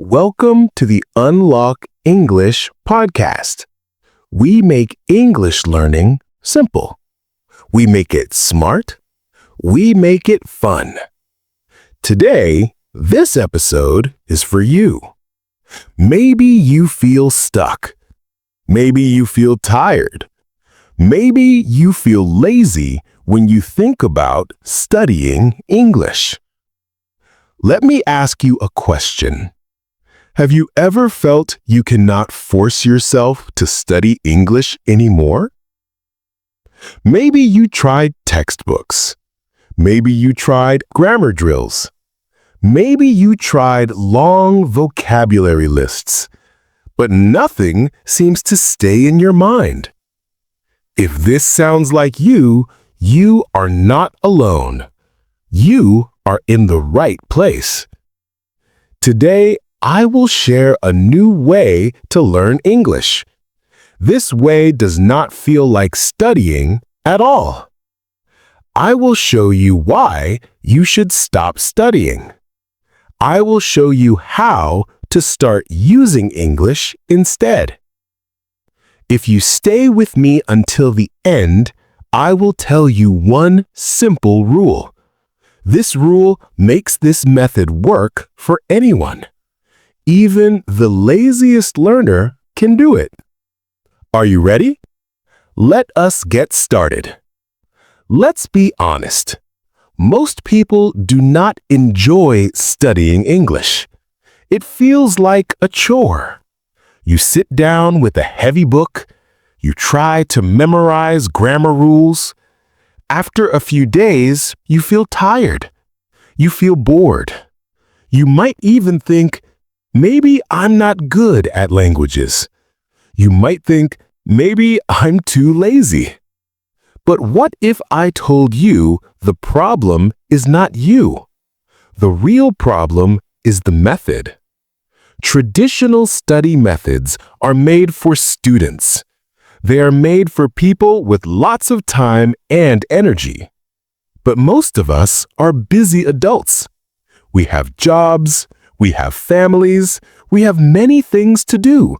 Welcome to the Unlock English podcast. We make English learning simple. We make it smart. We make it fun. Today, this episode is for you. Maybe you feel stuck. Maybe you feel tired. Maybe you feel lazy when you think about studying English. Let me ask you a question. Have you ever felt you cannot force yourself to study English anymore? Maybe you tried textbooks. Maybe you tried grammar drills. Maybe you tried long vocabulary lists, but nothing seems to stay in your mind. If this sounds like you are not alone. You are in the right place. Today, I will share a new way to learn English. This way does not feel like studying at all. I will show you why you should stop studying. I will show you how to start using English instead. If you stay with me until the end, I will tell you one simple rule. This rule makes this method work for anyone. Even the laziest learner can do it. Are you ready? Let us get started. Let's be honest. Most people do not enjoy studying English. It feels like a chore. You sit down with a heavy book. You try to memorize grammar rules. After a few days, you feel tired. You feel bored. You might even think, maybe I'm not good at languages. You might think, maybe I'm too lazy. But what if I told you the problem is not you? The real problem is the method. Traditional study methods are made for students. They are made for people with lots of time and energy. But most of us are busy adults. We have jobs. We have families. We have many things to do.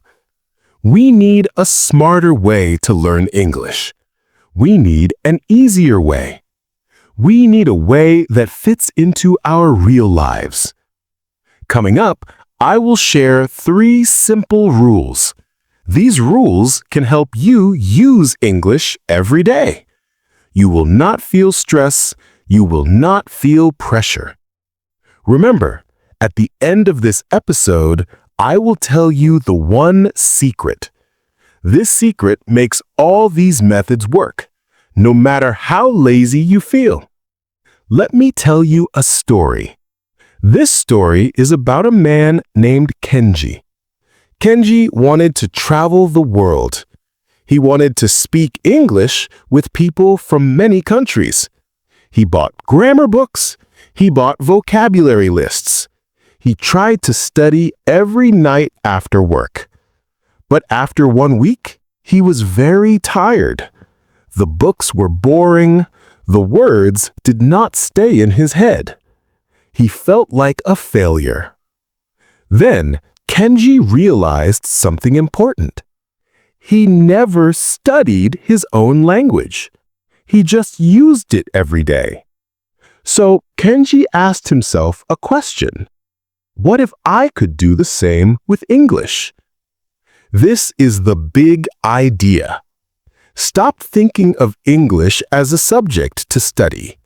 We need a smarter way to learn English. We need an easier way. We need a way that fits into our real lives. Coming up, I will share 3 simple rules. These rules can help you use English every day. You will not feel stress. You will not feel pressure. Remember, at the end of this episode, I will tell you the one secret. This secret makes all these methods work, no matter how lazy you feel. Let me tell you a story. This story is about a man named Kenji. Kenji wanted to travel the world. He wanted to speak English with people from many countries. He bought grammar books. He bought vocabulary lists. He tried to study every night after work. But after 1 week, he was very tired. The books were boring. The words did not stay in his head. He felt like a failure. Then, Kenji realized something important. He never studied his own language. He just used it every day. So, Kenji asked himself a question. What if I could do the same with English? This is the big idea. Stop thinking of English as a subject to study.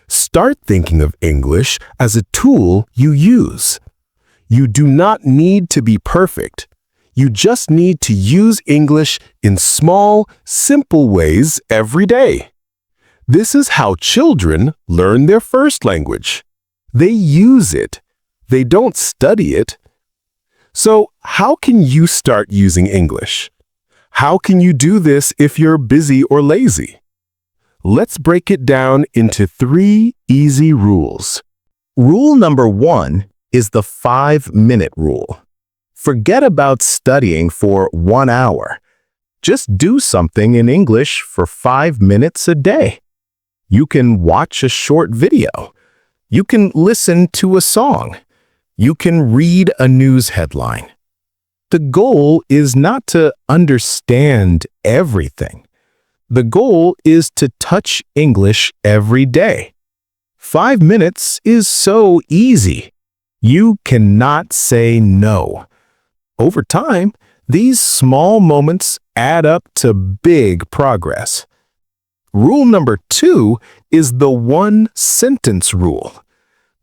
Start thinking of English as a tool you use. You do not need to be perfect. You just need to use English in small, simple ways every day. This is how children learn their first language. They use it. They don't study it. So, how can you start using English? How can you do this if you're busy or lazy? Let's break it down into 3 easy rules. Rule number 1 is the 5-minute rule. Forget about studying for 1 hour. Just do something in English for 5 minutes a day. You can watch a short video. You can listen to a song. You can read a news headline. The goal is not to understand everything. The goal is to touch English every day. 5 minutes is so easy. You cannot say no. Over time, these small moments add up to big progress. Rule number 2 is the one-sentence rule.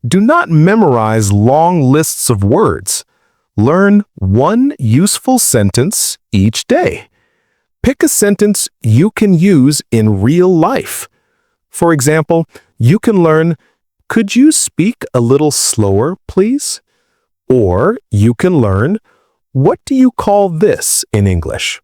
Do not memorize long lists of words. Learn one useful sentence each day. Pick a sentence you can use in real life. For example, you can learn, "Could you speak a little slower, please?" Or you can learn, "What do you call this in English?"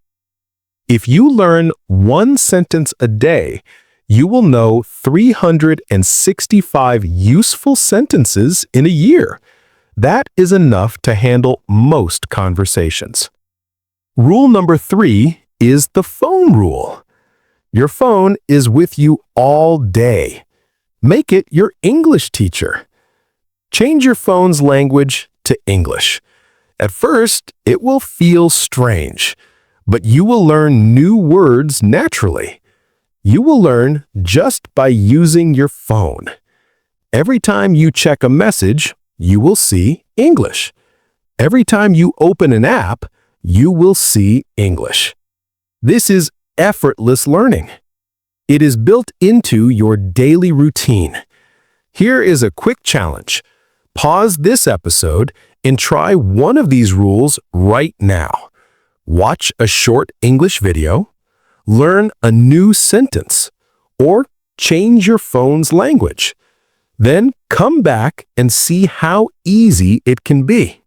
If you learn one sentence a day, you will know 365 useful sentences in a year. That is enough to handle most conversations. Rule number 3 is the phone rule. Your phone is with you all day. Make it your English teacher. Change your phone's language to English. At first, it will feel strange, but you will learn new words naturally. You will learn just by using your phone. Every time you check a message, you will see English. Every time you open an app, you will see English. This is effortless learning. It is built into your daily routine. Here is a quick challenge. Pause this episode and try one of these rules right now. Watch a short English video, learn a new sentence, or change your phone's language. Then come back and see how easy it can be.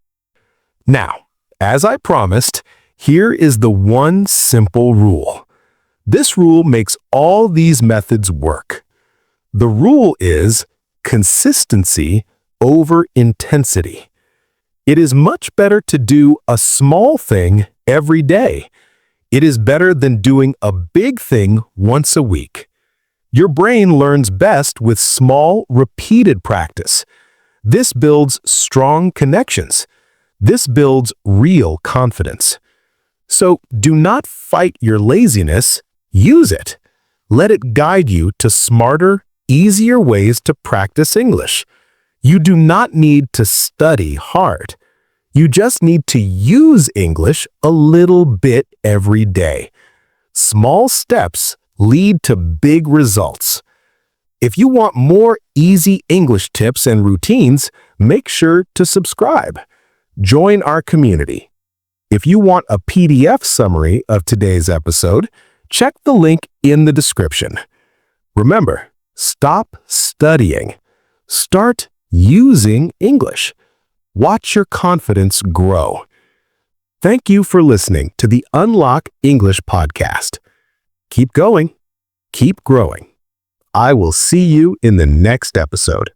Now, as I promised, here is the one simple rule. This rule makes all these methods work. The rule is consistency over intensity. It is much better to do a small thing every day. It is better than doing a big thing once a week. Your brain learns best with small, repeated practice. This builds strong connections. This builds real confidence. So do not fight your laziness, use it. Let it guide you to smarter, easier ways to practice English. You do not need to study hard. You just need to use English a little bit every day. Small steps lead to big results. If you want more easy English tips and routines, make sure to subscribe. Join our community. If you want a PDF summary of today's episode, check the link in the description. Remember, stop studying. Start using English. Watch your confidence grow. Thank you for listening to the Unlock English podcast. Keep going. Keep growing. I will see you in the next episode.